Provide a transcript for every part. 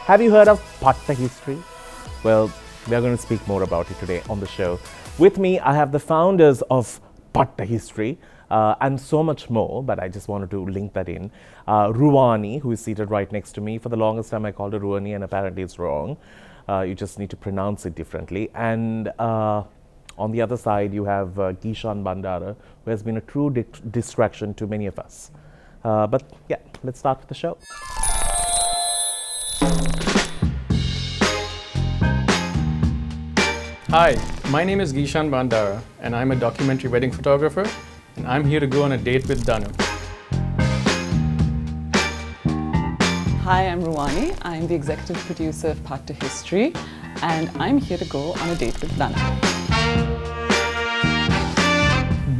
Have you heard of Patta history? Well, we are going to speak more about it today on the show. With me, I have the founders of Patta history and so much more, but I just wanted to link that in. Ruwani, who is seated right next to me. For the longest time, I called her Ruwani, and apparently it's wrong. You just need to pronounce it differently. And on the other side, you have Geeshan Bandara, who has been a true distraction to many of us. But yeah, let's start with the show. Hi, my name is Geeshan Bandara, and I'm a documentary wedding photographer, and I'm here to go on a date with Danu. Hi, I'm Ruwani. I'm the executive producer of Patta History, and I'm here to go on a date with Danu.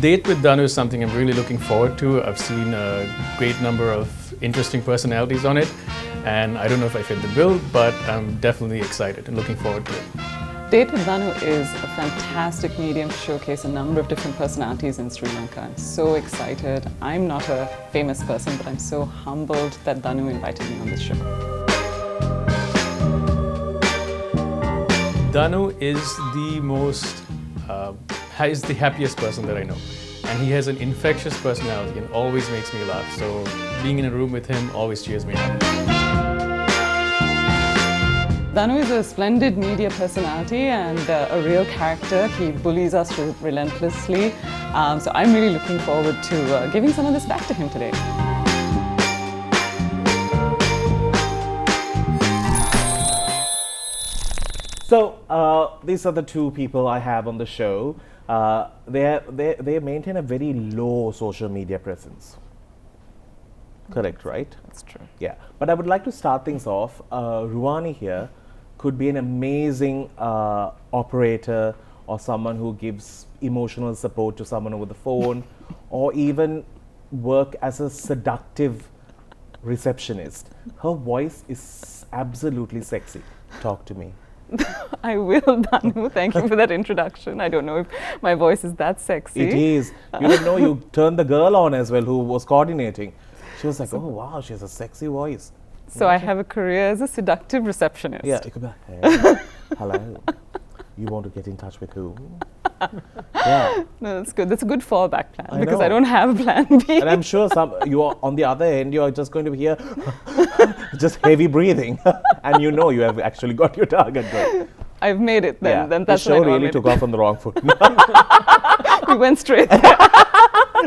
Date with Danu is something I'm really looking forward to. I've seen a great number of interesting personalities on it, and I don't know if I fit the bill, but I'm definitely excited and looking forward to it. Date with Danu is a fantastic medium to showcase a number of different personalities in Sri Lanka. I'm so excited. I'm not a famous person, but I'm so humbled that Danu invited me on this show. Danu is is the happiest person that I know. And he has an infectious personality and always makes me laugh. So being in a room with him always cheers me up. Danu is a splendid media personality and a real character. He bullies us relentlessly. So I'm really looking forward to giving some of this back to him today. So these are the two people I have on the show. They maintain a very low social media presence. Correct, right? That's true. Yeah, but I would like to start things off. Ruwani here could be an amazing operator or someone who gives emotional support to someone over the phone or even work as a seductive receptionist. Her voice is absolutely sexy. Talk to me. I will, Danu. Thank you for that introduction. I don't know if my voice is that sexy. It is. You didn't know you turned the girl on as well who was coordinating. She was like, oh wow, she has a sexy voice. So I have a career as a seductive receptionist. Yeah, you could be like, hey, hello, you want to get in touch with who? Yeah. No, that's good. That's a good fallback plan because know. I don't have a plan B. And I'm sure you are on the other end, you are just going to hear just heavy breathing. And you know you have actually got your target goal. I've made it then. Yeah. Then that's the show when I really took off on the wrong foot. We went straight there.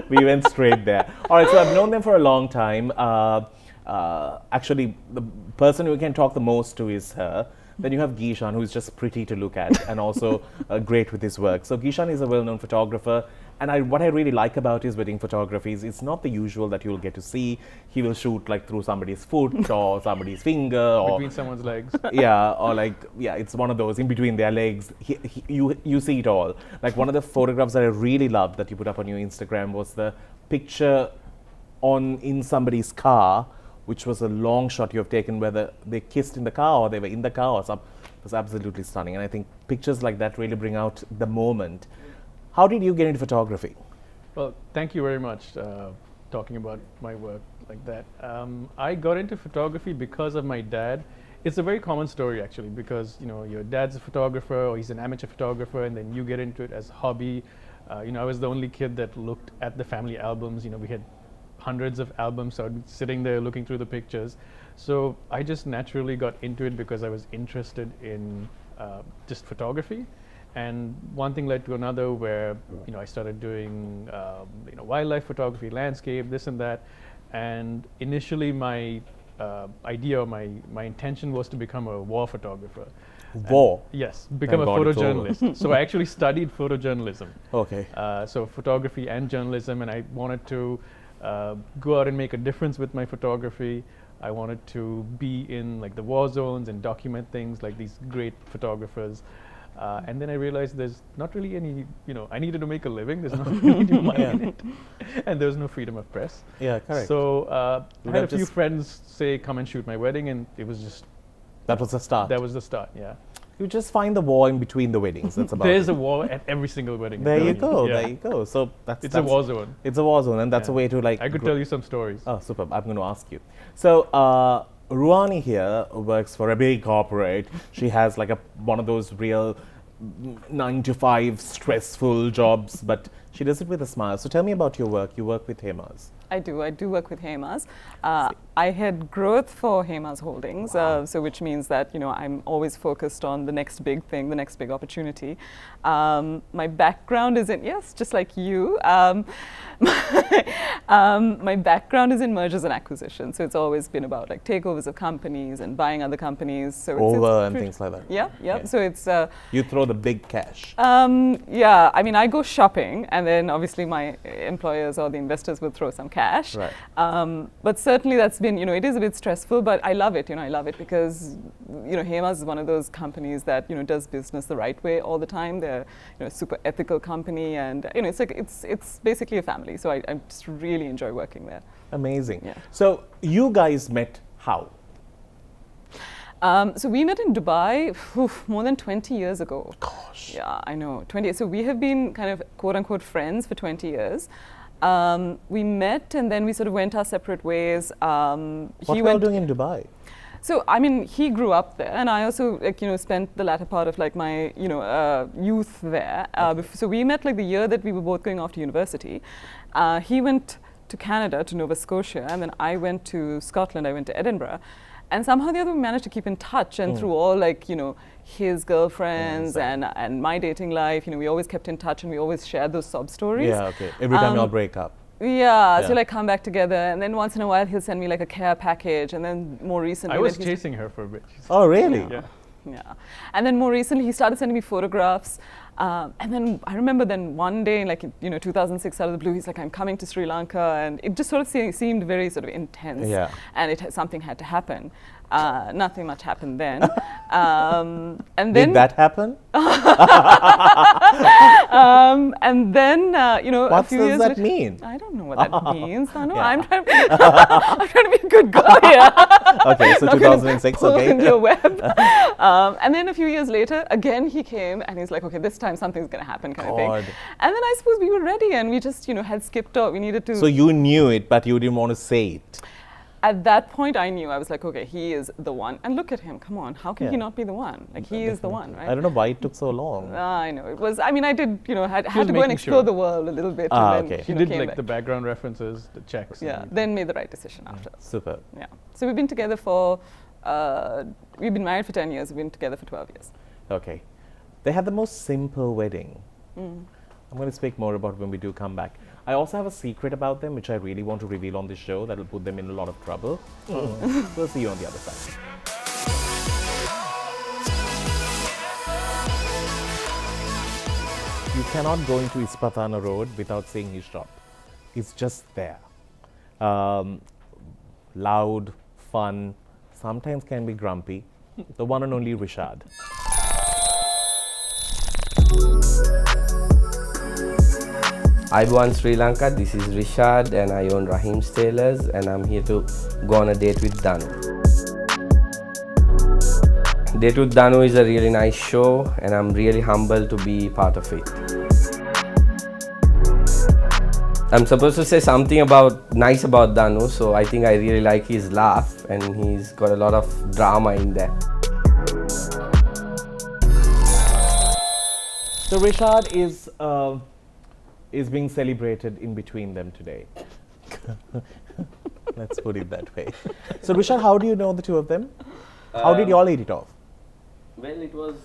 We went straight there. All right, so I've known them for a long time. Actually, the person who can talk the most to is her. Then you have Geeshan, who is just pretty to look at and also great with his work. So Geeshan is a well-known photographer, and what I really like about his wedding photography is it's not the usual that you'll get to see. He will shoot like through somebody's foot or somebody's finger or Between someone's legs. Yeah, or like, yeah, it's one of those in between their legs. You see it all. Like one of the photographs that I really loved that you put up on your Instagram was the picture in somebody's car, which was a long shot you have taken whether they kissed in the car or they were in the car or something. It was absolutely stunning. And I think pictures like that really bring out the moment. How did you get into photography? Well, thank you very much talking about my work like that. I got into photography because of my dad. It's a very common story actually because your dad's a photographer or he's an amateur photographer and then you get into it as a hobby. I was the only kid that looked at the family albums. We had hundreds of albums, so I'd be sitting there looking through the pictures. So I just naturally got into it because I was interested in just photography. And one thing led to another where, I started doing, wildlife photography, landscape, this and that. And initially my idea or my intention was to become a war photographer. War? Yes, become a photojournalist. So I actually studied photojournalism. Okay. So photography and journalism, and I wanted to go out and make a difference with my photography. I wanted to be in like the war zones and document things like these great photographers. And then I realized there's not really any, I needed to make a living. There's not really any money in it. And there was no freedom of press. Yeah, correct. So I had a few friends say, come and shoot my wedding. And it was just... That was the start. That was the start, yeah. You just find the war in between the weddings. That's about There's a war at every single wedding. There you go. Yeah. There you go. So it's a war zone. It's a war zone, and that's a way to like. I could tell you some stories. Oh, super! I'm going to ask you. So Ruwani here works for a big corporate. She has like one of those real 9 to 5 stressful jobs, but she does it with a smile. So tell me about your work. You work with Hemas. I do work with Hemas. I head growth for Hemas Holdings, so which means that I'm always focused on the next big thing, the next big opportunity. My background is in just like you. My background is in mergers and acquisitions, so it's always been about like takeovers of companies and buying other companies. So and things like that. Yeah. So it's you throw the big cash. Yeah, I mean, I go shopping, and then obviously my employers or the investors will throw some cash. Right. But certainly that's been, it is a bit stressful, but I love it. I love it because, Hemas is one of those companies that, does business the right way all the time. They're, a super ethical company, and, it's like, it's basically a family. So I just really enjoy working there. Amazing. Yeah. So you guys met how? So we met in Dubai more than 20 years ago. Gosh. Yeah, I know, 20 years. So we have been kind of quote unquote friends for 20 years. We met and then we sort of went our separate ways. What were you doing in Dubai? So, I mean, he grew up there, and I also, spent the latter part of, my, youth there. So we met, the year that we were both going off to university. He went to Canada, to Nova Scotia, and then I went to Scotland, I went to Edinburgh. And somehow the other we managed to keep in touch, and through all, his girlfriends and my dating life, we always kept in touch, and we always shared those sob stories. Yeah, okay. Every time y'all break up. Yeah, so come back together, and then once in a while he'll send me a care package, and then more recently I was chasing her for a bit. Oh, really? Yeah. And then more recently he started sending me photographs, and then I remember then one day, 2006, out of the blue, he's like, I'm coming to Sri Lanka, and it just sort of seemed very sort of intense, and something had to happen. Nothing much happened then. And then did that happen? And then, what a few does years that later, mean? I don't know what that means. Danu. I'm trying to be a good girl here. Okay, so 2006, okay. In your web. And then a few years later, again he came and he's like, okay, this time something's going to happen, kind of thing. And then I suppose we were ready, and we just, had skipped off. We needed to. So you knew it, but you didn't want to say it. At that point, I knew. I was like, okay, he is the one. And look at him. Come on. How can he not be the one? He is the one, right? I don't know why it took so long. I know. It was, I did, had to go and explore the world a little bit. And then, She did the background references, the checks. Yeah, then made the right decision after. Super. Yeah. So we've been together for, we've been married for 10 years. We've been together for 12 years. Okay. They had the most simple wedding. I'm going to speak more about when we do come back. I also have a secret about them, which I really want to reveal on this show that will put them in a lot of trouble. We'll see you on the other side. You cannot go into Ispatana Road without seeing his shop. It's just there. Loud, fun, sometimes can be grumpy. The one and only Rishad. Ayubowan Sri Lanka, this is Rishad and I own Raheem's Tailors, and I'm here to go on a date with Danu. Date with Danu is a really nice show, and I'm really humbled to be part of it. I'm supposed to say something nice about Danu, so I think I really like his laugh, and he's got a lot of drama in there. So Rishad is being celebrated in between them today. Let's put it that way. So Rishad, how do you know the two of them? How did you all hit it off? Well, it was,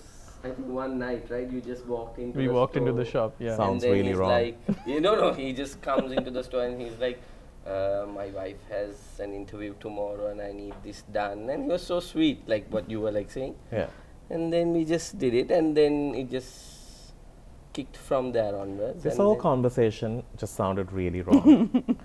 I think, one night, right? You just walked into We the walked store. into the shop, yeah. Sounds and then really he's wrong. Like, no, he just comes into the store and he's like, my wife has an interview tomorrow and I need this done. And he was so sweet, like what you were like saying. Yeah. And then we just did it, and then it just kicked from there onwards. This whole conversation just sounded really wrong.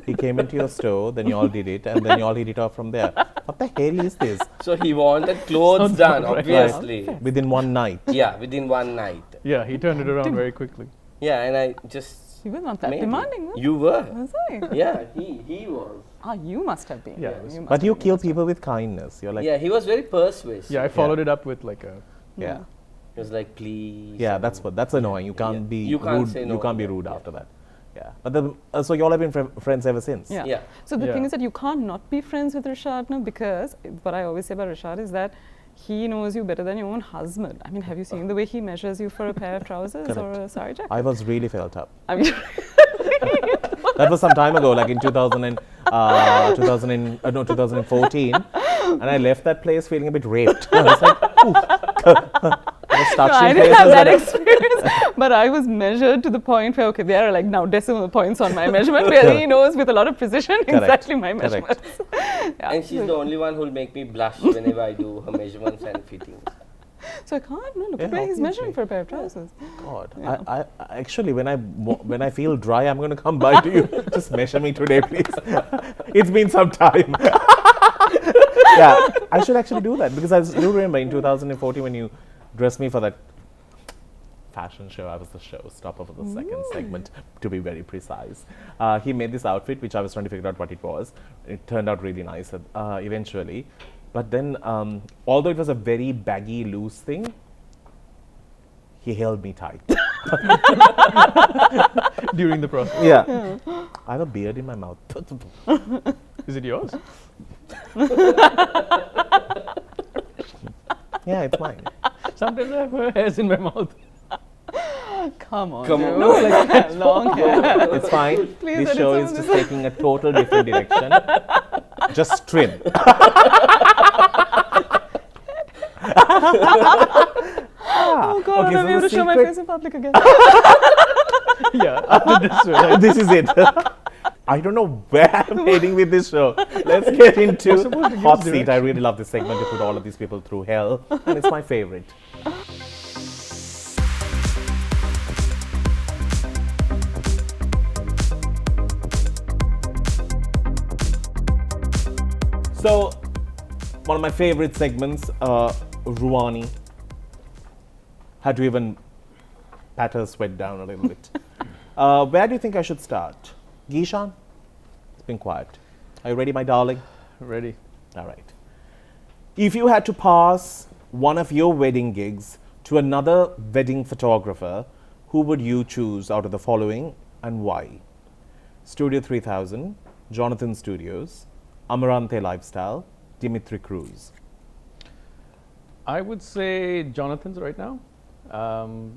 He came into your store, then you all did it, and then you all hit it off from there. What the hell is this? So he wanted clothes done, right. obviously. Within one night. Yeah, within one night. Yeah, he turned it around very quickly. Yeah, and I just... You were not that maybe. demanding, was You were. I? Yeah, he was. You must have been. Yeah, You must But have you been, kill must have people with kindness. You're like, Yeah, he was very persuasive. Yeah, I followed it up with like a... yeah. He was like, please. Yeah, that's annoying. You can't be You can't rude. say no. You can't be rude Yeah. after that. Yeah. But so you all have been friends ever since? Yeah. Yeah. So the Yeah. thing is that you can't not be friends with Rishad now, because what I always say about Rishad is that he knows you better than your own husband. I mean, have you seen the way he measures you for a pair of trousers or Correct. a sari jacket? I was really felt up. I mean, That was some time ago, like in 2014. And I left that place feeling a bit raped. I was like, ooh. I was no, I touching didn't have places that and- experience, but I was measured to the point where, okay, there are like now decimal points on my measurement, where he knows with a lot of precision exactly my Correct. measurements. Yeah. And she's the only one who'll make me blush whenever I do her measurements and fittings. So I can't, no, look Yeah, at where he's measuring obviously. for a pair of trousers. God, Yeah. I actually, when I feel dry, I'm going to come by to you. Just measure me today, please. It's been some time. Yeah, I should actually do that, because I do remember in 2014 when you dressed me for that fashion show. I was the showstopper for the second segment, to be very precise. He made this outfit, which I was trying to figure out what it was. It turned out really nice eventually. But then, although it was a very baggy, loose thing, he held me tight. During the process. Yeah. I have a beard in my mouth. Is it yours? Yeah, it's mine. Sometimes I have hairs in my mouth. Come on, Come dude. on. No, like long hair. It's fine. Please This edit show some is of just this. taking a total different direction. Just trim. Oh God, Okay, I'm so able the to show my secret- face in public again. Yeah, after this one. This is it. I don't know where I'm heading with this show. Let's get into supposed to give Hot us Seat. I really love this segment to put all of these people through hell, and it's my favorite. So, one of my favorite segments, Ruwani, had to even pat her sweat down a little bit. Where do you think I should start? Geeshan? It's been quiet. Are you ready, my darling? Ready. All right. If you had to pass one of your wedding gigs to another wedding photographer, who would you choose out of the following and why? Studio 3000, Jonathan Studios, Amarante Lifestyle, Dimitri Cruz. I would say Jonathan's right now,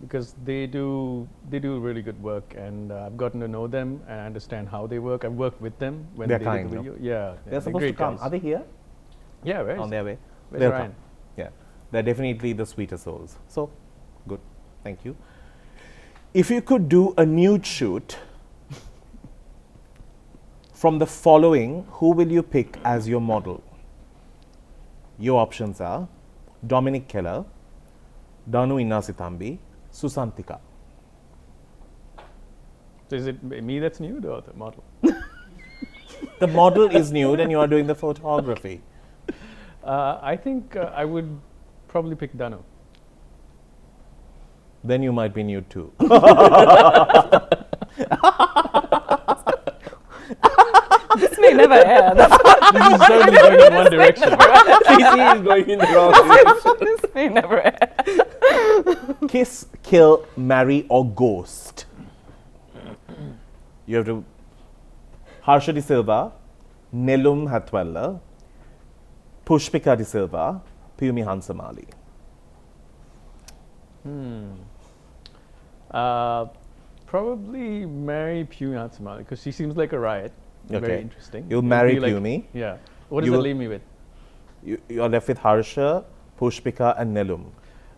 because they do really good work, and I've gotten to know them and I understand how they work. I've worked with them when They're they kind, did the no? video. Yeah, They're supposed to great come. guys. Are they here? Yeah, where is On their way? Where's They'll Ryan? come. Yeah. They're definitely the sweeter souls. So, good. Thank you. If you could do a nude shoot from the following, who will you pick as your model? Your options are Dominic Keller, Danu Innasitambi, Susantika. So is it me that's nude or the model? The model is nude and you are doing the photography. I think I would probably pick Danu. Then you might be nude too. This may never air. That's This is certainly going in one direction. Casey is going in the wrong direction. this may never air. Kiss, kill, marry, or ghost. You have to Harsha de Silva, Nelum Hatwella, Pushpika de Silva, Piyumi Hansamali. Probably marry Piyumi Hansamali because she seems like a riot. Okay. Very interesting. You'll It'll marry be like- Piyumi. Yeah. What does You that will- leave me with? You're left with Harsha, Pushpika, and Nelum.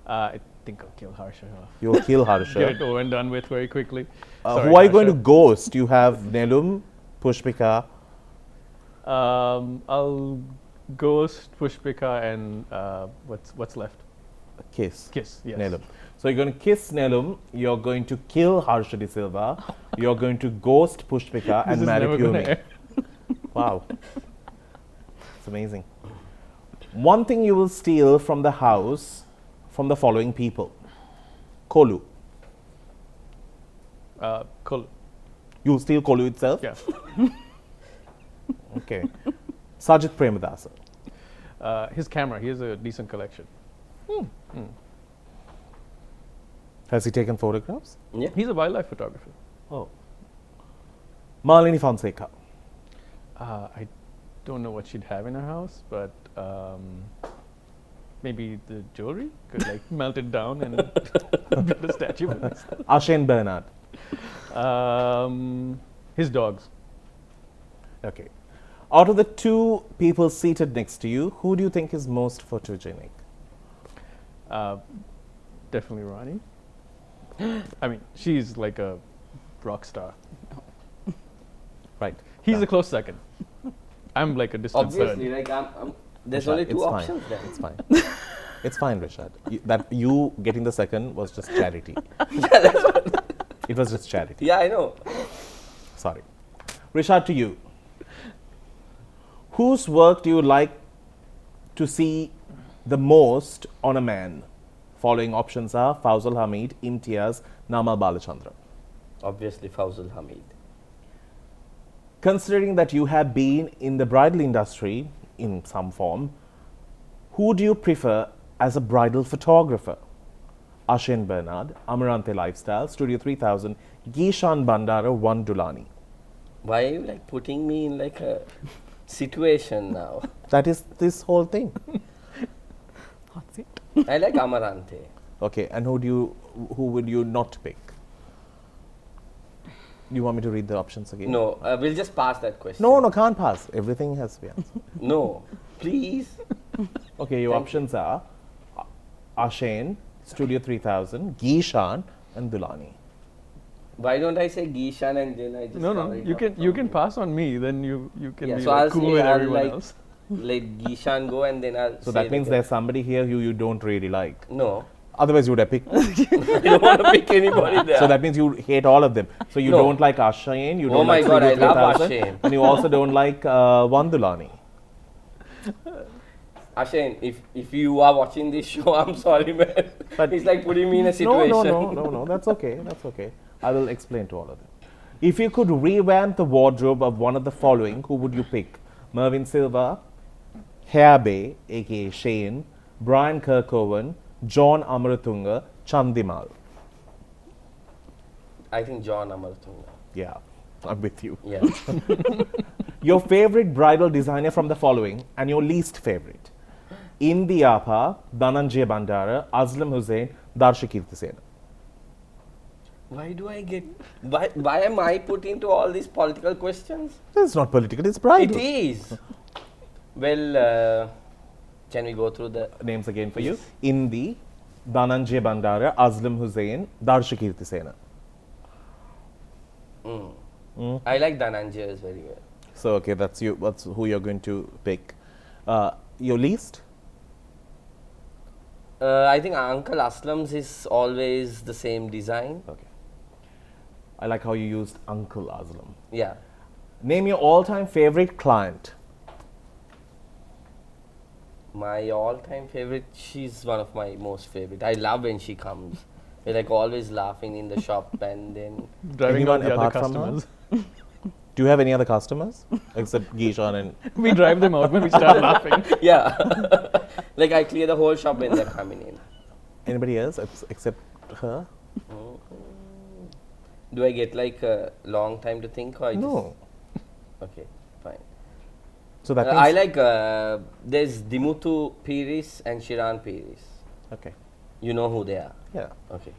I think I'll kill Harsha. You'll kill Get Harsha. it over and done with very quickly. Sorry, Who are you going to Harsha. ghost? You have Nelum, Pushpika. I'll ghost Pushpika and what's left? Kiss. Kiss. Yes. Nelum. So you're going to kiss Nelum, you're going to kill Harsha de Silva, you're going to ghost Pushpika This and is marry never gonna Piyumi. air. Wow. It's amazing. One thing you will steal from the house from the following people. Kolu. Cool. You steal Kolu itself? Yeah. Okay. Sajid Premadasa. His camera. He has a decent collection. Has he taken photographs? Yeah. He's a wildlife photographer. Oh. Malini Fonseca. I don't know what she'd have in her house, but maybe the jewelry could like melt it down and build a statue. Ashane Bernard. His dogs. Okay. Out of the two people seated next to you, who do you think is most photogenic? Definitely Ruwani. I mean, she's like a rock star. Right. He's a close second. I'm like a distant Obviously, third. like there's Rishad, only two it's options fine. then. It's fine. It's fine, Rishad. That you getting the second was just charity. It was just charity. Yeah, I know. Sorry. Rishad, to you. Whose work do you like to see the most on a man? Following options are Fawzal Hamid, Imtiaz, Namal Balachandra. Obviously, Fawzal Hamid. Considering that you have been in the bridal industry in some form, who do you prefer as a bridal photographer? Ashane Bernard, Amarante Lifestyle, Studio 3000, Geeshan Bandara, 1 Dulani. Why are you like putting me in like a situation now? That is this whole thing. Hot seat. I like Amarante. Okay, and who would you not pick? You want me to read the options again? No, we'll just pass that question. No, can't pass. Everything has to be answered. No, please. Okay, your Thank options are Ashane, Studio 3000, Geeshan, and Dulani. Why don't I say Geeshan and then I just No, cover it you up can from pass on me. Then you can Yeah, be so like I'll cool say with I'll everyone like else. let Geeshan go and then I'll So say that means there's somebody here who you don't really like. No, Otherwise, you would have picked. I don't want to pick anybody there. So that means you hate all of them. So you No. don't like Ashane, you Oh don't my like God, I Studio love 3000, Ashane. and you also don't like Dulani. Ashane, if you are watching this show, I'm sorry, man. But it's like putting me in a situation. No. That's okay. That's okay. I will explain to all of them. If you could revamp the wardrobe of one of the following, who would you pick? Mervyn Silva, Hairbe, aka Shane, Brian Kirkowen, John Amaratunga, Chandimal. I think John Amartunga. Yeah, I'm with you. Yeah. Your favorite bridal designer from the following and your least favorite? Indi Apa, Dhananjay Bandara, Aslam Hussain, Darsha Kirtisena. Why do I get? Why am I put into all these political questions? It's not political, it's bridal. It is. Well, can we go through the Names again for you. Indi, Dhananjay Bandara, Aslam Hussain, Darsha Kirtisena. I like Dhananjay very well. So okay, that's you. That's who you're going to pick. Your least? I think Uncle Aslam's is always the same design. Okay. I like how you used Uncle Aslam. Yeah. Name your all-time favorite client. My all-time favorite, she's one of my most favorite. I love when she comes. We're like always laughing in the shop and then Driving on Anyone the other apart from her? customers. Do you have any other customers except Geeshan and? We drive them out when we start laughing. yeah. Like I clear the whole shop when they're coming in. Anybody else except her? Do I get like a long time to think or I No. just okay, fine. So that means I like there's Dimutu Piris and Shiran Piris. okay. You know who they are. Yeah. Okay.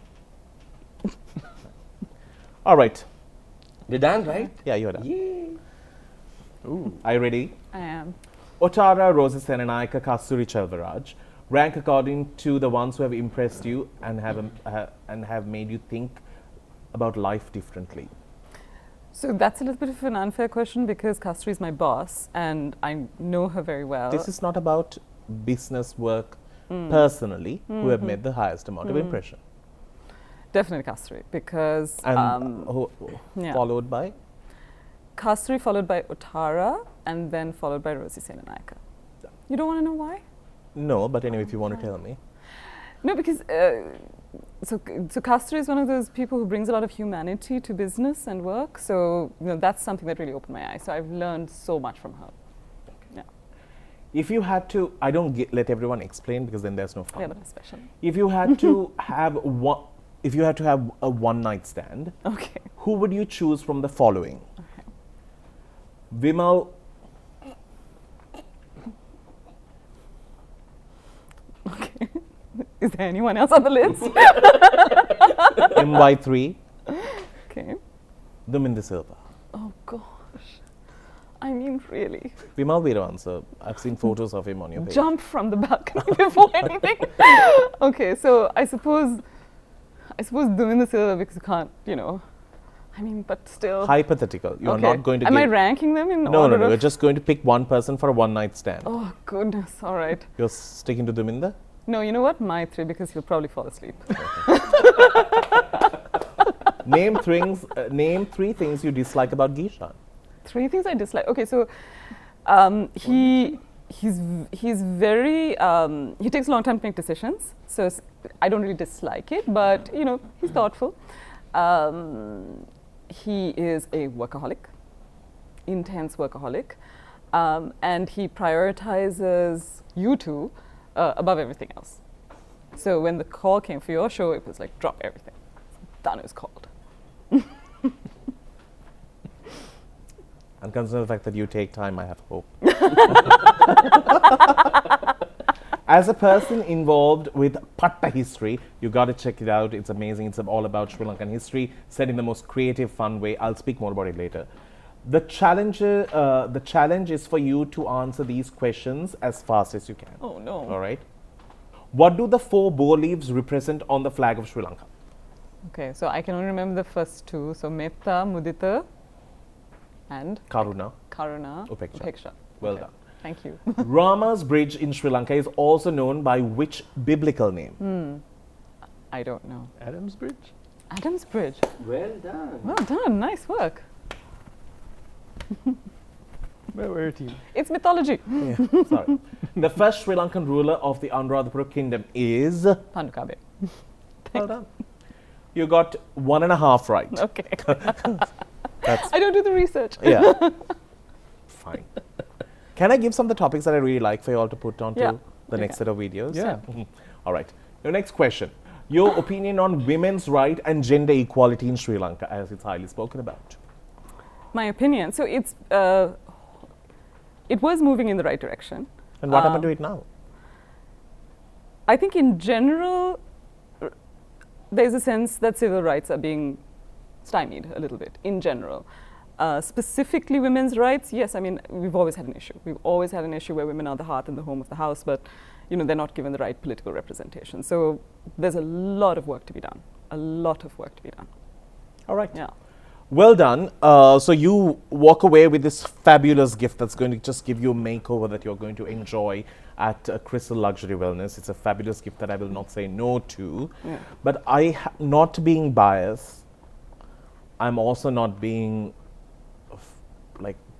All right. We're done, right? Yeah, you're done. Yay. Ooh. Are you ready? I am. Otara, Rosa Senanaika, Kasturi Chelvaraj. Rank according to the ones who have impressed you and have made you think about life differently. So that's a little bit of an unfair question because Kasturi is my boss and I know her very well. This is not about business work personally, who have made the highest amount of impression. Definitely Kasturi because And yeah. followed by? Kasturi followed by Otara and then followed by Rosie Senanaika. You don't want to know why? No, but anyway, if you want to tell me. No, because so Kasturi is one of those people who brings a lot of humanity to business and work. So that's something that really opened my eyes. So I've learned so much from her. Yeah, If you had to, I don't let everyone explain because then there's no fun. yeah, but especially. If you had to have a one night stand, Okay. who would you choose from the following? Vimal. Okay. Is there anyone else on the list? MY3. Okay. Duminda Silva. Oh gosh. I mean, really. Vimal Veeravansa. I've seen photos of him on your page. Jump from the balcony before anything. Okay, so I suppose Duminda Silva, because you can't, I mean, but still. Hypothetical. You're Okay. not going to Am I give. ranking them in No, order no. of- You're just going to pick one person for a one-night stand. Oh goodness, all right. You're sticking to Duminda? No, you know what? My 3, because he'll probably fall asleep. Name three things you dislike about Geeshan. 3 things I dislike. Okay, so he's very he takes a long time to make decisions. So I don't really dislike it, but he's thoughtful. He is a workaholic, intense workaholic, and he prioritizes you two above everything else. So when the call came for your show, it was like drop everything. Danu is called. And considering the fact that you take time, I have hope. As a person involved with Patta history, you got to check it out. It's amazing. It's all about Sri Lankan history, said in the most creative, fun way. I'll speak more about it later. The challenge is for you to answer these questions as fast as you can. Oh no. All right. What do the 4 bow leaves represent on the flag of Sri Lanka? Okay, so I can only remember the first 2. So Metta, Mudita, and Karuna. Karuna, Upeksha. Well Okay, done. Thank you. Rama's bridge in Sri Lanka is also known by which biblical name? I don't know. Adams Bridge? Adams Bridge. Well done. Well done. Nice work. We're a team. It's mythology. Yeah, sorry. The first Sri Lankan ruler of the Anuradhapura kingdom is. Panukabe. Well done. You got 1.5 right. Okay. That's I don't do the research. yeah. Fine. Can I give some of the topics that I really like for you all to put onto Yeah, the you next can. set of videos? Yeah. All right. Your next question. Your opinion on women's right and gender equality in Sri Lanka, as it's highly spoken about. My opinion. So it was moving in the right direction. And what happened to it now? I think in general, there's a sense that civil rights are being stymied a little bit in general. Specifically women's rights, yes, I mean, we've always had an issue. We've always had an issue where women are the heart and the home of the house, but they're not given the right political representation. So there's a lot of work to be done. A lot of work to be done. All right. Yeah. Well done. So you walk away with this fabulous gift that's going to just give you a makeover that you're going to enjoy at Crystal Luxury Wellness. It's a fabulous gift that I will not say no to. Yeah. But not being biased, I'm also not being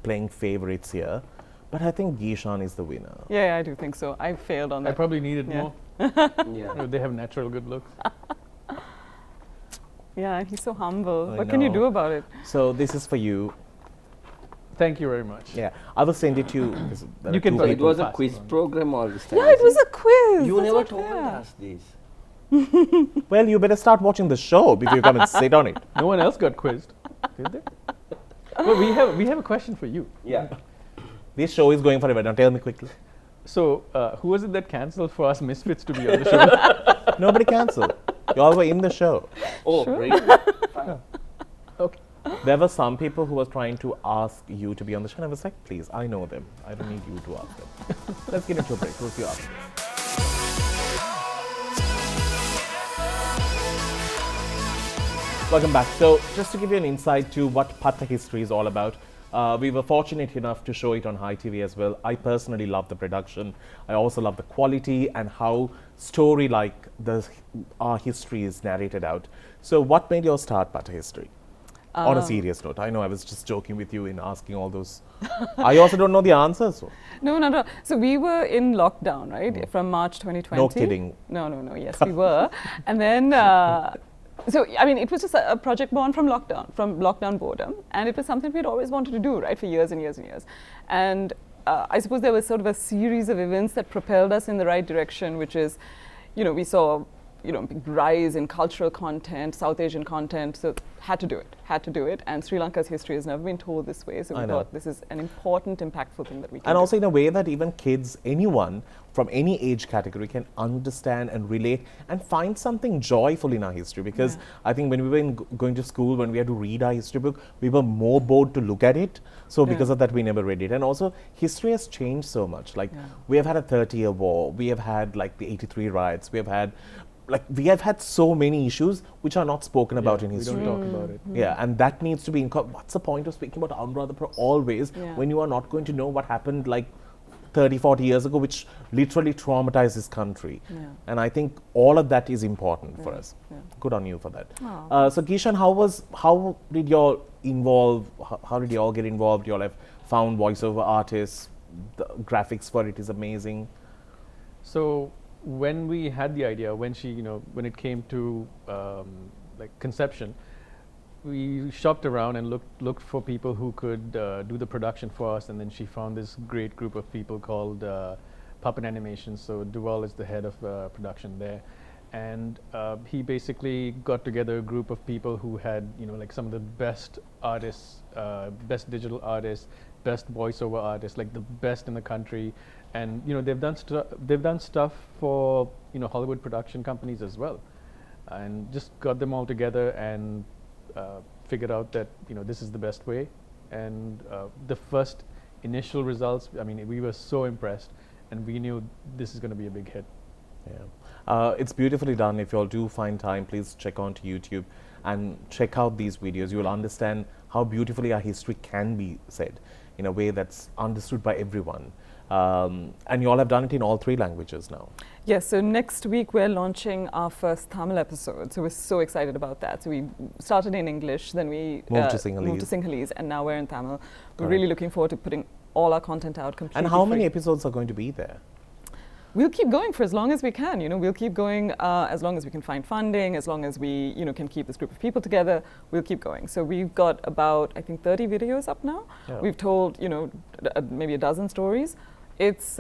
playing favorites here. But I think Geeshan is the winner. Yeah, I do think so. I failed on I that. probably needed Yeah. more. Yeah. They have natural good looks. Yeah, he's so humble. I What can you know. do about it? So this is for you. Thank you very much. Yeah, I will send it to you. because there You are can two put So it people. was a Pass quiz on. program all this time. Yeah, it is was a quiz. You That's never not told fair. us this. Well, you better start watching the show before you come and sit on it. No one else got quizzed, did they? Well, we have a question for you. Yeah. This show is going forever. Now tell me quickly. So, who was it that cancelled for us misfits to be on the show? Nobody cancelled. You all were in the show. Oh, Sure. really? Okay. There were some people who were trying to ask you to be on the show, and I was like, please, I know them. I don't need you to ask them. Let's get into a break. We'll see you after. Welcome back. So, just to give you an insight to what Patta history is all about, we were fortunate enough to show it on High TV as well. I personally love the production. I also love the quality and how story-like our history is narrated out. So, what made you start Patta history? On a serious note, I know I was just joking with you in asking all those. I also don't know the answers. So. No. So we were in lockdown, right? From March 2020. No kidding. No. Yes, we were. And then, so, I mean, it was just a project born from lockdown boredom. And it was something we'd always wanted to do, right, for years and years and years. And I suppose there was sort of a series of events that propelled us in the right direction, which is, we saw big rise in cultural content, South Asian content. So had to do it. And Sri Lanka's history has never been told this way. So we thought this is an important, impactful thing that we can And do. also in a way that even kids, anyone from any age category can understand and relate and find something joyful in our history. Because I think when we were going to school, when we had to read our history book, we were more bored to look at it. So because of that, we never read it. And also, history has changed so much. Like, we have had a 30-year war. We have had, like, the 83 riots. We have had so many issues which are not spoken about in history. We don't talk about it. Yeah, and that needs to be what's the point of speaking about Anuradhapura always when you are not going to know what happened like 30, 40 years ago, which literally traumatized this country. And I think all of that is important for us. Good on you for that. So Geeshan, how did you all how did you all get involved? You all have found voiceover artists, the graphics for it is amazing. So when we had the idea, when it came to like conception, we shopped around and looked for people who could do the production for us, and then she found this great group of people called Puppet Animation. So Duval is the head of production there, and he basically got together a group of people who had like some of the best artists, best digital artists, best voiceover artists, like the best in the country. And they've done stuff for Hollywood production companies as well, and just got them all together and figured out that this is the best way. And the first initial results, I mean, we were so impressed, and we knew this is going to be a big hit. Yeah, it's beautifully done. If you all do find time, please check onto YouTube and check out these videos. You will understand how beautifully our history can be said in a way that's understood by everyone. And you all have done it in all 3 languages now. Yes, so next week we're launching our first Tamil episode. So we're so excited about that. So we started in English, then we moved to Sinhalese, and now we're in Tamil. We're really looking forward to putting all our content out completely. And how many episodes are going to be there? We'll keep going for as long as we can. We'll keep going as long as we can find funding, as long as we can keep this group of people together. We'll keep going. So we've got about, I think, 30 videos up now. We've told maybe a dozen stories. It's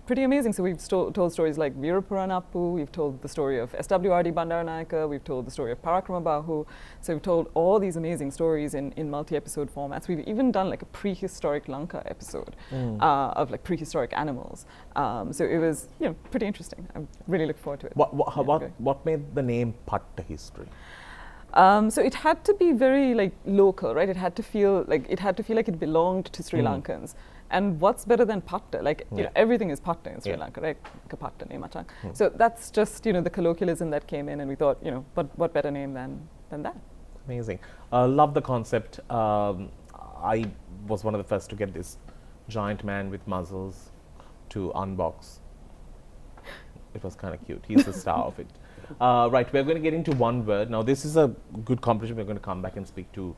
pretty amazing. So we've told stories like Veerapuranappu, we've told the story of SWRD Bandaranayaka, we've told the story of Parakramabahu. So we've told all these amazing stories in multi-episode formats. We've even done like a prehistoric Lanka episode of like prehistoric animals. So it was pretty interesting. I really look forward to it. What made the name Patta History? So it had to be very like local, right? It had to feel like it belonged to Sri Lankans. And what's better than patta? Like everything is patta in Sri Lanka, right? Patta ne matang. So that's just the colloquialism that came in, and we thought what better name than that? Amazing. Love the concept. I was one of the first to get this giant man with muzzles to unbox. It was kind of cute. He's the star of it. Right, we're going to get into one word. Now, this is a good competition. We're going to come back and speak to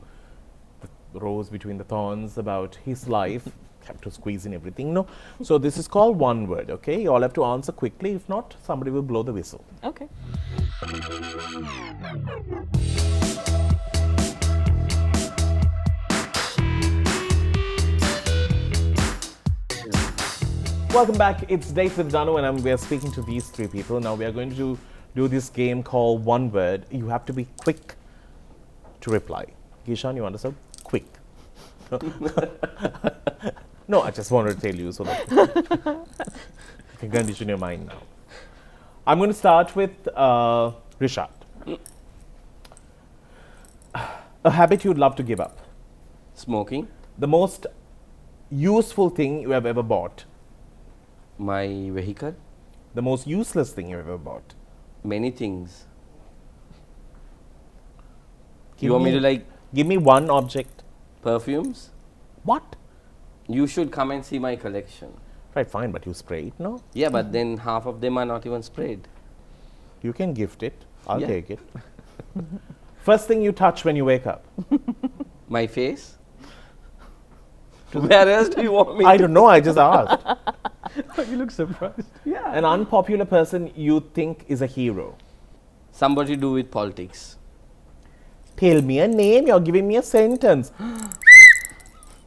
the rose between the thorns about his life. Have to squeeze in everything, no? So this is called one word, okay? You all have to answer quickly. If not, somebody will blow the whistle. Okay. Welcome back. It's Date with Danu, and we are speaking to these 3 people. Now we are going to do this game called one word. You have to be quick to reply. Geeshan, you understand? Quick. No, I just wanted to tell you so that you can condition your mind now. I'm going to start with Rishad. A habit you'd love to give up. Smoking. The most useful thing you have ever bought. My vehicle. The most useless thing you have ever bought. Many things. You want me to like... Give me one object. Perfumes. What? You should come and see my collection. Right, fine, but you spray it, no? Yeah, but then half of them are not even sprayed. You can gift it. I'll take it. First thing you touch when you wake up. My face. Where else do you want me I don't know, I just asked. You look surprised. Yeah. An unpopular person you think is a hero. Somebody to do with politics. Tell me a name, you're giving me a sentence.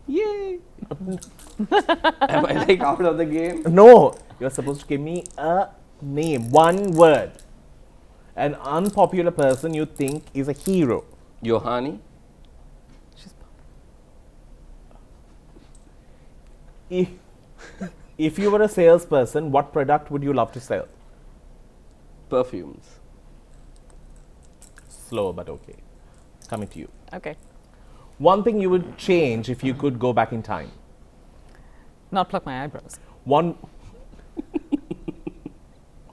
Yay! Am I like out of the game? No, you're supposed to give me a name, one word. An unpopular person you think is a hero. Yohani? She's If, if you were a salesperson, what product would you love to sell? Perfumes. Slow, but okay. Coming to you. okay. One thing you would change if you could go back in time. Not pluck my eyebrows. One.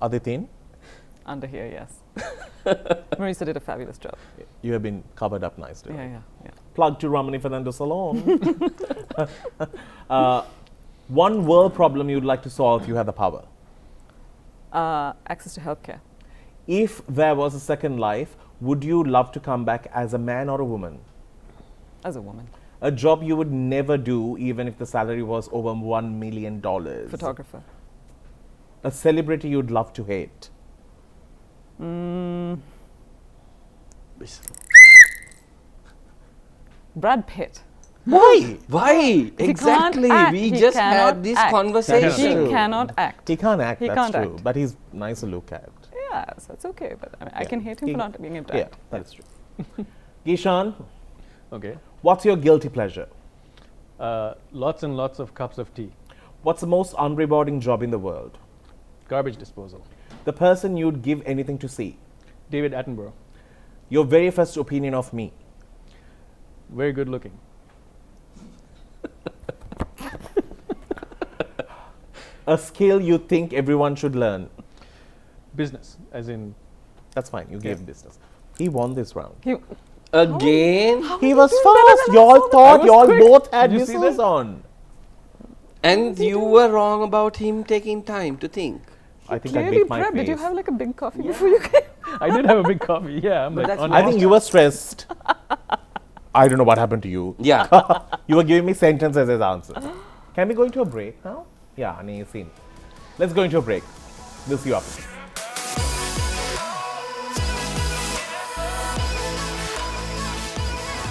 Are they thin? Under here, yes. Marisa did a fabulous job. You have been covered up nicely. Yeah. Plug to Ramani Fernando Salon. One world problem you'd like to solve if you had the power. Access to healthcare. If there was a second life, would you love to come back as a man or a woman? As a woman. A job you would never do even if the salary was over $1 million. Photographer. A celebrity you'd love to hate. Brad Pitt. Why? Why? can't Exactly. act. We He just cannot had this act. conversation. He cannot act. He can't act, He that's can't true. act. But he's nice to look at. Yes, that's okay. But I, mean, I Yeah. can hate him for not being able to Yeah, act. that's true. Geeshan, Okay. what's your guilty pleasure? Lots and lots of cups of tea. What's the most unrewarding job in the world? Garbage disposal. The person you'd give anything to see. David Attenborough. Your very first opinion of me. Very good looking. A skill you think everyone should learn. Business, as in That's fine, you gave business. He won this round. He, Again? He was fast. Y'all thought was y'all quick. both had Did you see whistles that? on. And you were wrong about him taking time to think. I think I clearly beat my prepped. Did you face. have like a big coffee before you came? I did have a big coffee. Yeah, I'm But like that's on I think you were stressed. I don't know what happened to you. Yeah. You were giving me sentences as answers. Can we go into a break now? Yeah, and you've seen. Let's go into a break. We'll see you after.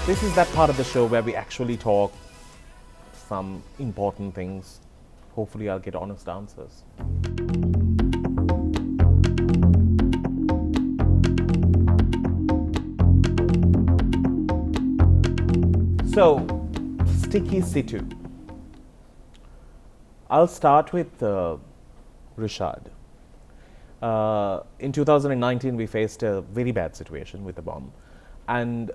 This is that part of the show where we actually talk some important things. Hopefully, I'll get honest answers. So, sticky situ. I'll start with Rishad. In 2019, we faced a very bad situation with the bomb, and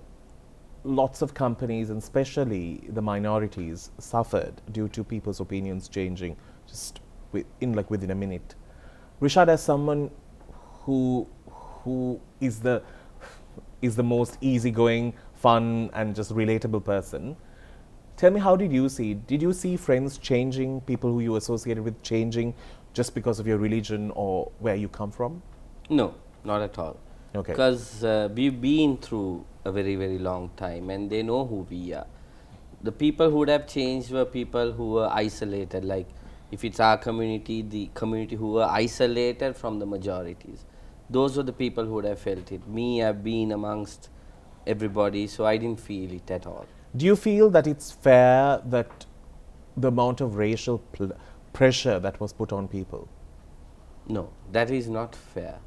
lots of companies, and especially the minorities, suffered due to people's opinions changing just within a minute. Rishad, as someone who is the most easygoing, fun, and just relatable person, tell me, how did you see it? Did you see friends changing, people who you associated with changing just because of your religion or where you come from? No, not at all. Okay. Because we've been through a very, very long time and they know who we are. The people who would have changed were people who were isolated. Like if it's our community, the community who were isolated from the majorities. Those were the people who would have felt it. Me, I've been amongst everybody, so I didn't feel it at all. Do you feel that it's fair that the amount of racial pressure that was put on people? No, that is not fair.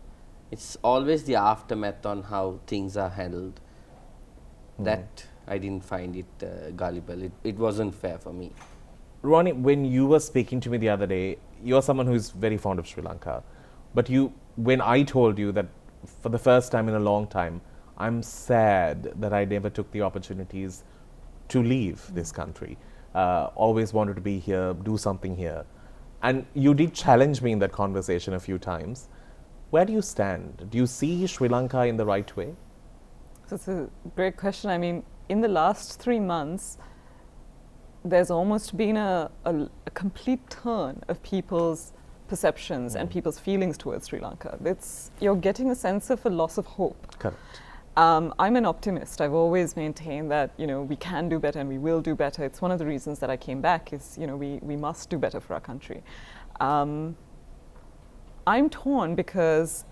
It's always the aftermath on how things are handled. That I didn't find it gullible. It wasn't fair for me. Ruwani, when you were speaking to me the other day, you're someone who is very fond of Sri Lanka. But when I told you that for the first time in a long time, I'm sad that I never took the opportunities to leave this country. Always wanted to be here, do something here. And you did challenge me in that conversation a few times. Where do you stand? Do you see Sri Lanka in the right way? So it's a great question. I mean, in the last 3 months, there's almost been a complete turn of people's perceptions and people's feelings towards Sri Lanka. You're getting a sense of a loss of hope. Correct. I'm an optimist. I've always maintained that, we can do better and we will do better. It's one of the reasons that I came back is, we must do better for our country. I'm torn because,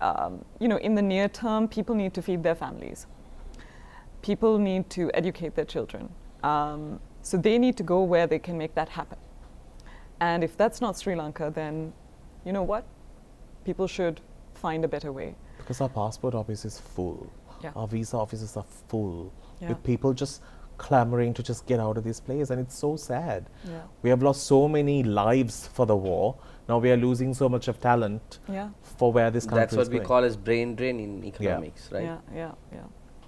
in the near term, people need to feed their families. People need to educate their children. So they need to go where they can make that happen. And if that's not Sri Lanka, then you know what? People should find a better way. Because our passport office is full. Yeah. Our visa offices are full. Yeah. With people just clamoring to just get out of this place, and it's so sad. Yeah. We have lost so many lives for the war. Now we are losing so much of talent Yeah. for where this country That's is what we going. call as brain drain in economics, right? Yeah. Yeah. Yeah.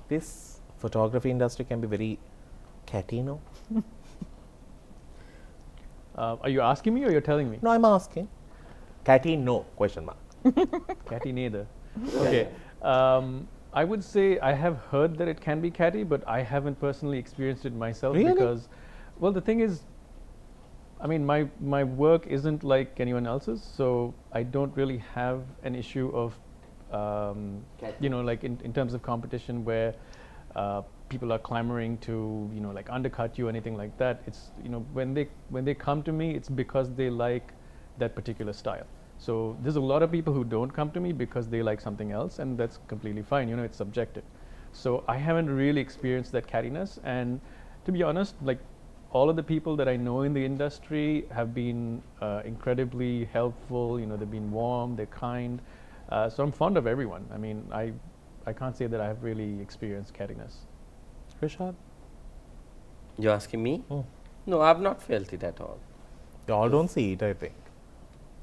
This photography industry can be very catty, no? Are you asking me or you're telling me? No, I'm asking. Catty, no? Question mark. Catty neither. Okay. I would say I have heard that it can be catty, but I haven't personally experienced it myself Really? because, well, the thing is, I mean, my work isn't like anyone else's, so I don't really have an issue of, you know, like in terms of competition where people are clamoring to, you know, like undercut you or anything like that. It's, you know, when they come to me, it's because they like that particular style. So there's a lot of people who don't come to me because they like something else, and that's completely fine. You know, it's subjective. So I haven't really experienced that cattiness, and to be honest, like all of the people that I know in the industry have been incredibly helpful. You know, they've been warm, they're kind. So I'm fond of everyone. I mean, I can't say that I have really experienced cattiness. Rishad? You're asking me? Oh. No, I've not felt it at all. Y'all don't see it, I think.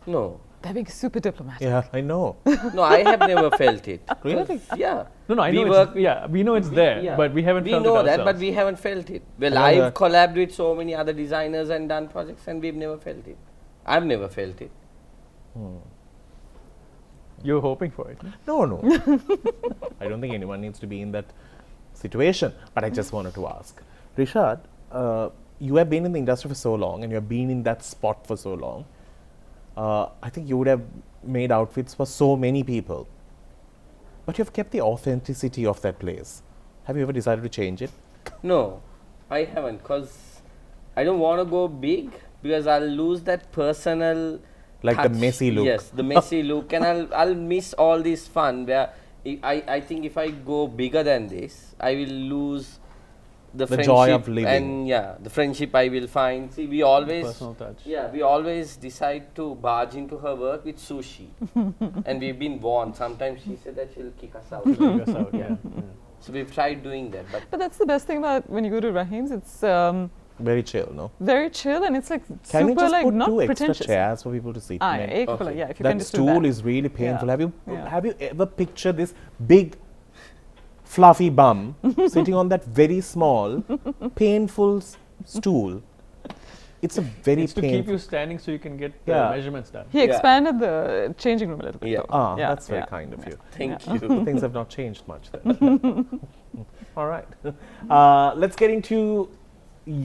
No. They're being super diplomatic. Yeah, I know. No, I have never felt it. Really? Yeah. No, I We know work- it's, yeah, we know it's there, Yeah. but we haven't We felt know it that, but ourselves. we haven't felt it. Well, I know I've that. collabed with so many other designers and done projects, and we've never felt it. I've never felt it. You're hoping for it. No? No, I don't think anyone needs to be in that situation. But I just wanted to ask. Rishad, you have been in the industry for so long and you have been in that spot for so long. I think you would have made outfits for so many people. But you have kept the authenticity of that place. Have you ever decided to change it? No, I haven't, because I don't want to go big, because I'll lose that personal Like the touch. messy look. Yes, the messy look, and I'll miss all this fun. Where I think if I go bigger than this, I will lose the The friendship joy of living. and yeah, the friendship I will find. See, we always Personal touch. yeah, we always decide to barge into her work with sushi, and we've been warned. Sometimes she said that she'll kick us out. Figure us out, yeah. So we've tried doing that, but But that's the best thing about when you go to Raheem's. It's Very chill, no? very chill and it's like Can you super just like put not two extra pretentious. chairs for people to sit in? एक Okay. बोला, yeah, if you can That just do stool that. is really painful. Yeah. Have Yeah. you ever pictured this big fluffy bum sitting on that very small painful stool? It's a very It's to keep painful. you standing so you can get the Yeah. measurements done. He Yeah. expanded the changing room a little bit. Yeah. though. Ah, Yeah, that's very yeah. kind of you. thank Yeah. you. Things have not changed much then. All right. Let's get into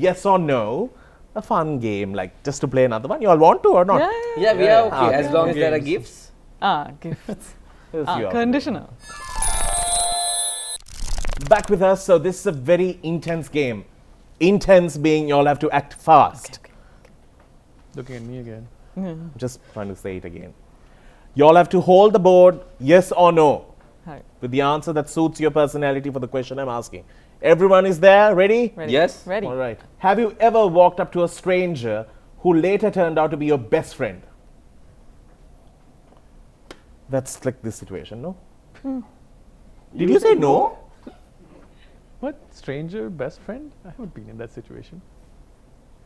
yes or no. A fun game, like just to play another one. You all want to or not? Yeah, Yeah, we Yeah, are okay, yeah. as long as there are Games. gifts. gifts. Yes, you are. Conditional. Back with us. So this is a very intense game. Intense being you all have to act fast. Looking at me again. I'm just trying to say it again. You all have to hold the board, yes or no, Hi. with the answer that suits your personality for the question I'm asking. Everyone is there? Ready? Ready. Yes. Ready. All right. Have you ever walked up to a stranger who later turned out to be your best friend? That's like this situation, no? Did you say no? What? Stranger, best friend? I haven't been in that situation.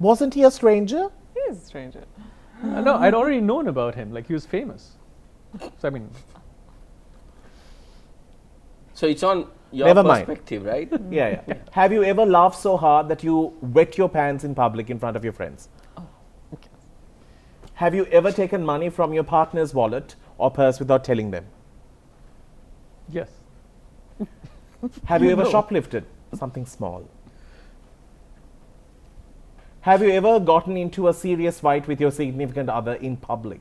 Wasn't he a stranger? He is a stranger. No, I'd already known about him. Like, he was famous. So, I mean, So it's on your Never mind. perspective, right? Yeah. Have you ever laughed so hard that you wet your pants in public in front of your friends? Okay. Have you ever taken money from your partner's wallet or purse without telling them? yes. Have you ever No. shoplifted something small? Have you ever gotten into a serious fight with your significant other in public?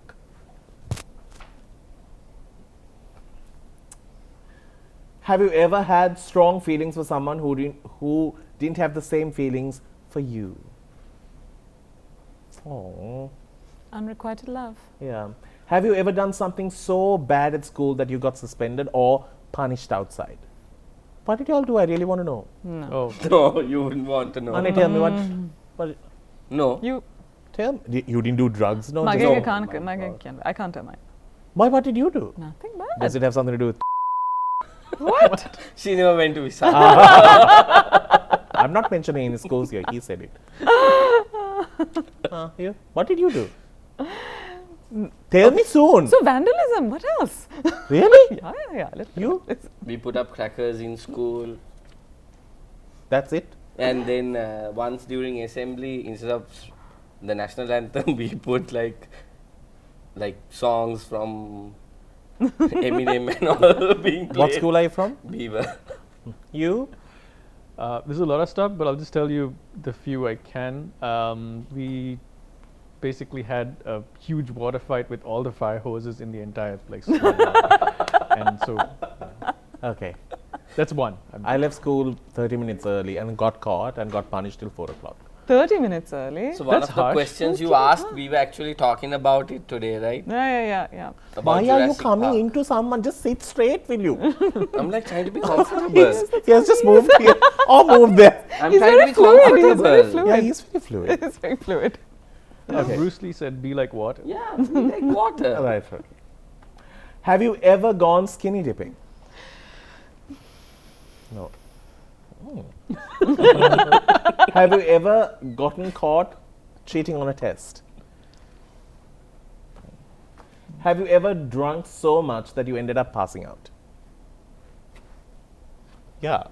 Have you ever had strong feelings for someone who didn't have the same feelings for you? Oh, Unrequited love. yeah. Have you ever done something so bad at school that you got suspended or punished outside? What did you all do? I really want to know. No. Oh, No, you wouldn't want to know. Ane, tell me what. No. You. Tell me. You didn't do drugs, no? I Just- can't tell mine. Why? What did you do? Nothing bad. Does it have something to do with? What? She never went to Visa. I'm not mentioning any schools here. He said it. You? What did you do? Tell me soon. So vandalism. What else? Really? Yeah. You? We put up crackers in school. That's it? And then once during assembly, instead of the national anthem, we put like songs from Eminem and all being played. What school are you from? Beaver. You? There's a lot of stuff, but I'll just tell you the few I can. We basically had a huge water fight with all the fire hoses in the entire place. And so Okay. that's one. I left school 30 minutes early and got caught and got punished till 4 o'clock. 30 minutes early. So one That's of the harsh. questions you asked, we were actually talking about it today, right? Yeah. About Why are you Jurassic coming Park. into someone? Just sit straight, will you? I'm like trying to be comfortable. Yes, just move here or move there. I'm He's trying to very be fluid. comfortable. He's very fluid. Yeah, he's very fluid. It's very fluid. Okay. Bruce Lee said, "Be like water." Yeah, be like water. Right. Have you ever gone skinny dipping? No. Have you ever gotten caught cheating on a test? Have you ever drunk so much that you ended up passing out? Yeah.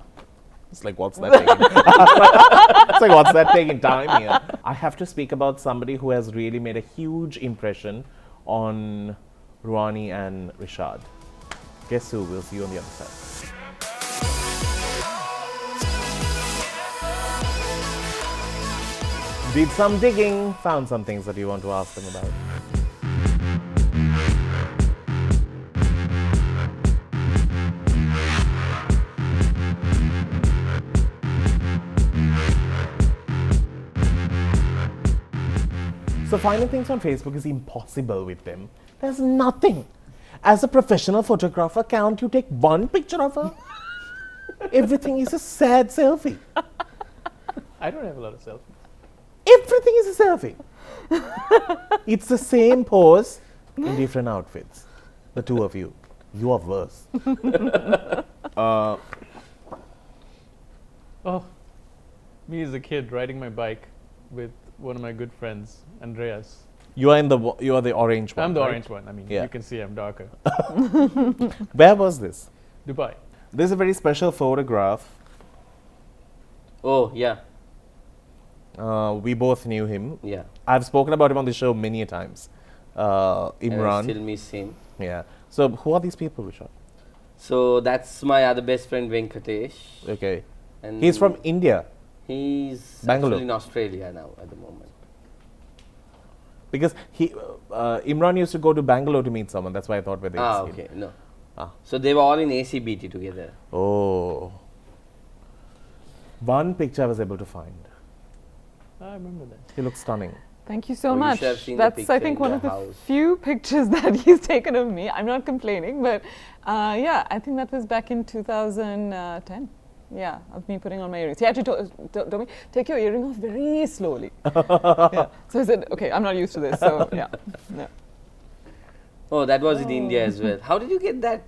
It's like, what's that taking? It's like, what's that taking time here? I have to speak about somebody who has really made a huge impression on Ruwani and Rishad. Guess who? We'll see you on the other side. Did some digging, found some things that you want to ask them about. So finding things on Facebook is impossible with them. There's nothing. As a professional photographer, can't you take one picture of her? Everything is a sad selfie. I don't have a lot of selfies. Everything is a selfie. It's the same pose in different outfits. The two of you. You are worse. Oh, me as a kid riding my bike with one of my good friends, Andreas. You are the orange one. I'm the right? orange one. I mean, Yeah. you can see I'm darker. Where was this? Dubai. This is a very special photograph. Oh, yeah. We both knew him. Yeah. I've spoken about him on the show many a times. And I Imran. still miss him. Yeah. So who are these people, Rishad? So that's my other best friend, Venkatesh. Okay. And He's from India. He's Bangalore. actually in Australia now at the moment. Because Imran used to go to Bangalore to meet someone. That's why I thought whether it's him. Okay. No. Ah. So they were all in ACBT together. Oh. One picture I was able to find. I remember that. He looks stunning. Thank you so Oh, you much. should have seen the That's, I picture think, in one the of the house. few pictures that he's taken of me. I'm not complaining, but yeah, I think that was back in 2010. Yeah, of me putting on my earrings. He actually told me, take your earring off very slowly. Yeah. So I said, okay, I'm not used to this. So yeah. Oh, that was in India as well. How did you get that?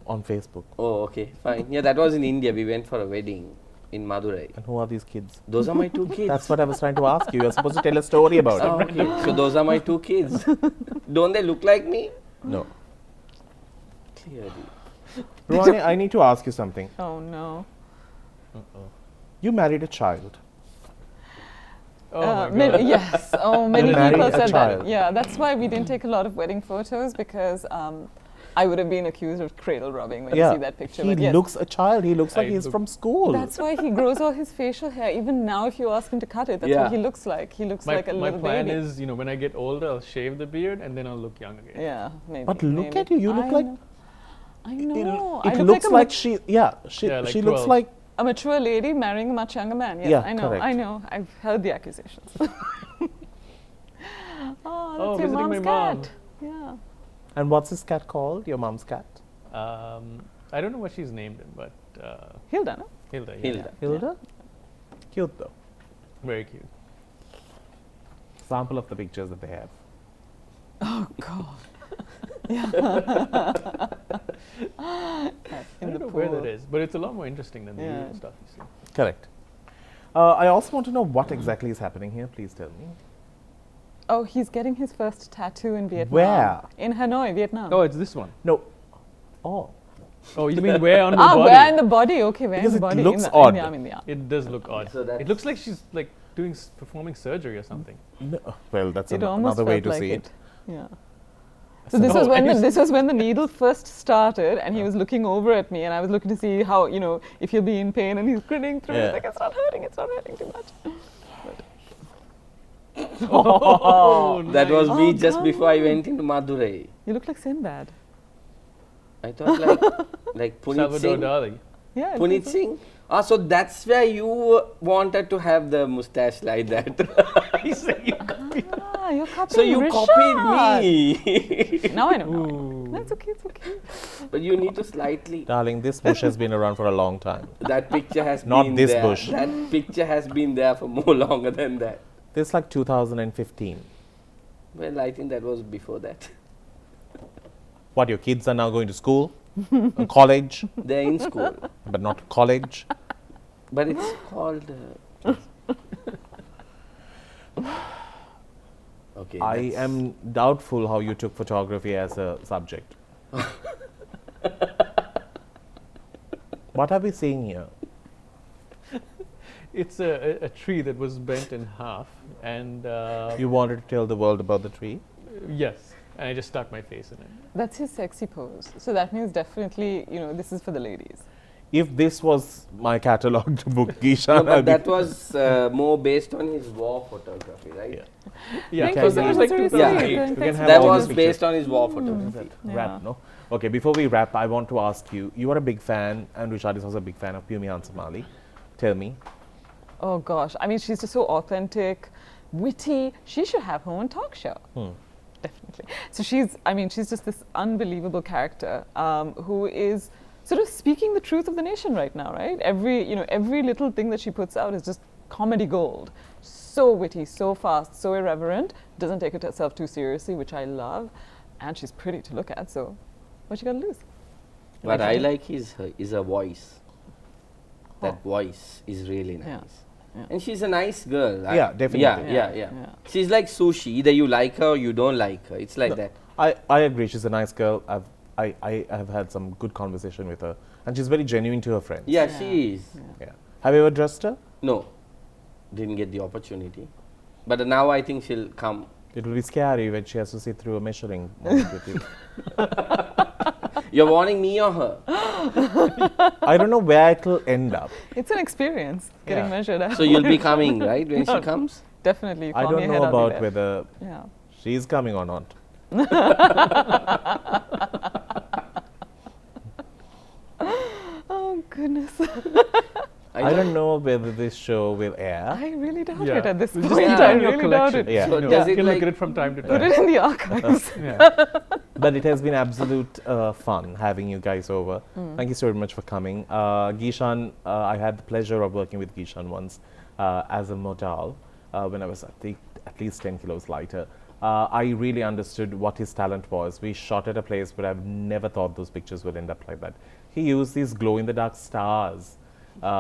On Facebook. Oh, okay, fine. Yeah, that was in India. We went for a wedding in Madurai. And who are these kids? Those are my two kids. That's what I was trying to ask you. You're supposed to tell a story about Oh, it. okay. So those are my two kids. Don't they look like me? No. Clearly. Ruwani, I need to ask you something. Oh no. You married a child. Oh my Many, God. yes. Oh, many married people a said child. that. Yeah, that's why we didn't take a lot of wedding photos because I would have been accused of cradle robbing when you see that picture. He but yes, looks a child. He looks like I he's look- from school. that's why he grows all his facial hair. Even now, if you ask him to cut it, that's Yeah. what he looks like. He looks like a My little plan baby. is, when I get older, I'll shave the beard and then I'll look young again. Yeah, maybe. But look maybe. at you. You look I like. know. I know. It I look looks like, like she. Yeah. She. Yeah, like she looks 12. like. a mature lady marrying a much younger man. Yes, Yeah, I know. correct. I know. I've heard the accusations. Oh, that's your visiting mom's my mom. cat. Yeah. And what's this cat called? Your mom's cat? I don't know what she's named him, but Hilda, no? Hilda. Yeah. Hilda. Hilda. Cute though. Very cute. Sample of the pictures that they have. Oh God. I don't know where that is, but it's a lot more interesting than the usual stuff you see. Correct. I also want to know what exactly is happening here. Please tell me. Oh, he's getting his first tattoo in Vietnam. Where? In Hanoi, Vietnam. Oh, it's this one. No. Oh. Oh, you mean where on the body? Where in the body? Okay, where Because in the it body? looks in the, odd. In the arm, in the arm. It does look odd. So It looks like she's like performing surgery or something. No. Well, that's It almost another way felt to like see it. it. Yeah. So this was Oh, when and this was when the needle first started, and he was looking over at me, and I was looking to see how, you know, if he'll be in pain, and he's grinning through. Yeah. It's like, it's not hurting too much. Oh, That was me Oh, just come before I on. went into Madurai. You look like Sinbad. I thought like Punit Salvador Singh. Dali. Yeah. I Punit think so. Singh? Ah, so that's where you wanted to have the mustache like that. He's saying you copied. Ah, you're copying So you Rishad. copied me. Now I know. Now I know. Ooh. That's okay. It's okay. But you need to slightly. Darling, this bush has been around for a long time. That picture has Not been this there. bush. That picture has been there for more longer than that. This is like 2015. Well, I think that was before that. What, your kids are now going to school? College? They're in school. But not college? But it's called. Okay. I that's- am doubtful how you took photography as a subject. What are we seeing here? It's a tree that was bent in half, and You wanted to tell the world about the tree? yes, and I just stuck my face in it. That's his sexy pose. So that means definitely, you know, this is for the ladies. If this was my catalogued book, Geeshan, No, I'd but be- that was more based on his war photography, right? Yeah. Yeah, Thank you because so it was much. like That's very 2008. sweet. We can Thanks have That all was these based pictures. on his war photography. Wrap, no? Okay, before we wrap, I want to ask you, you are a big fan, and Rishad is also a big fan of Pumi Hansamali. Tell me. Oh gosh, I mean, she's just so authentic, witty. She should have her own talk show. Definitely. So she's just this unbelievable character who is sort of speaking the truth of the nation right now, right? Every little thing that she puts out is just comedy gold. So witty, so fast, so irreverent, doesn't take herself too seriously, which I love. And she's pretty to look at, so what you gotta lose? What I Okay. like is her voice. That Oh. voice is really nice. Yeah. Yeah. And she's a nice girl. Yeah, definitely. Yeah. She's like sushi. Either you like her or you don't like her. It's like that. I agree, she's a nice girl. I have had some good conversation with her, and she's very genuine to her friends. Yeah, Yeah. she is. Yeah. Have you ever dressed her? No, didn't get the opportunity. But now I think she'll come. It will be scary when she has to sit through a measuring moment with you. You're warning me or her? I don't know where it will end up. It's an experience getting Yeah. measured out. So you'll be coming, right, when she comes? Definitely. I call me don't ahead, know I'll be about there. whether Yeah. she's coming or not. Oh goodness. I don't know whether this show will air. I really doubt Yeah. it at this We'll point. just keep I it in your really doubt collection. it. Yeah. So No, does you it can look like at it from time to Put time. it in the archives. Yeah. But it has been absolute fun having you guys over. Thank you so much for coming. Geeshan, I had the pleasure of working with Geeshan once as a model when I was at least 10 kilos lighter. I really understood what his talent was. We shot at a place where I've never thought those pictures would end up like that. He used these glow-in-the-dark stars,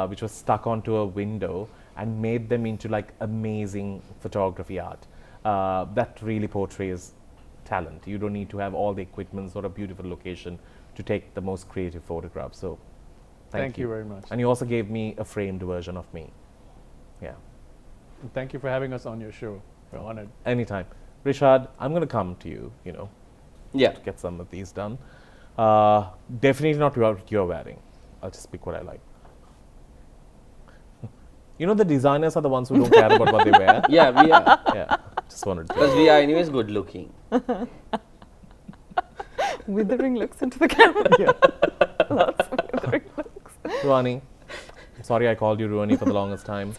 which was stuck onto a window, and made them into like amazing photography art. That really portrays talent. You don't need to have all the equipments or a beautiful location to take the most creative photographs. So, Thank you very much. And you also gave me a framed version of me. Yeah, And thank you for having us on your show. We're honored. anytime. Rishad, I'm going to come to you, Yeah. to get some of these done. Definitely not what you're wearing. I'll just pick what I like. The designers are the ones who don't care about what they wear. Yeah, we are. Yeah, just wanted to. Because we are anyways good looking. Withering looks into the camera. Lots of withering looks. Ruwani, I'm sorry I called you Ruwani for the longest time.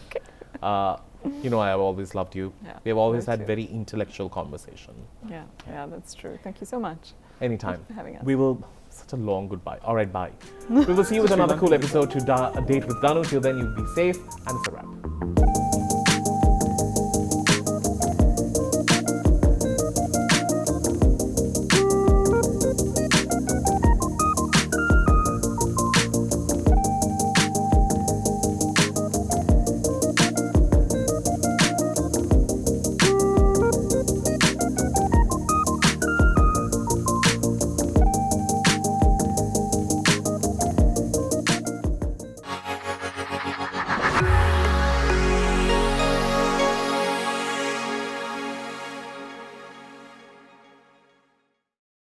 I have always loved you. Yeah, We have always me had too. very intellectual conversation. Yeah, that's true. Thank you so much. Anytime. for having us. We will. Such a long goodbye. All right, bye. We will see you with another cool episode to date with Danu. Till then, you be safe, and it's a wrap.